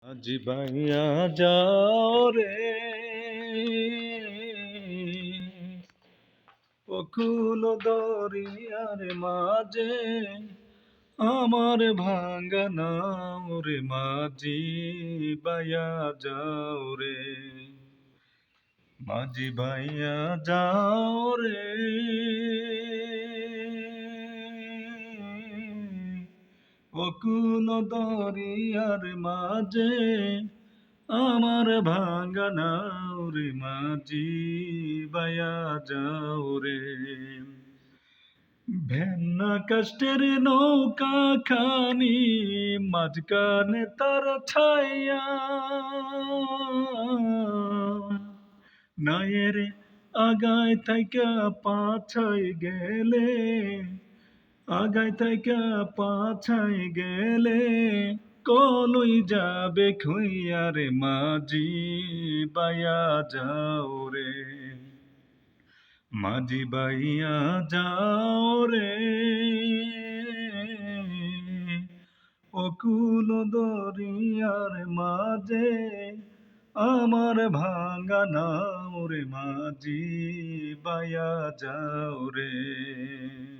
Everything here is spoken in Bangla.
আজি বাইয়া যাও রে অকুল দরিয়ার মাঝে আমার ভাঙ্গা নাও রে মাঝি বাইয়া যাও রে মাঝি বাইয়া যাও রে অকুল দরিয়ার মাঝে আমার ভাঙ্গা নাও রে মাঝি বাইয়া যাও রে ভেন্না কাষ্টের নৌকা খানি মাঝখানে তার ছায়া নায়ের আগায় থাইকা পাছাই গেলে আগায় থাইকা পাছাই গেলে কলই যাবে খুইয়া রে মাঝি বাইয়া যাও রে মাঝি বাইয়া যাও রে অকুল দরিয়ার মাঝে আমার ভাঙ্গা নাও রে মাঝি বাইয়া যাও রে।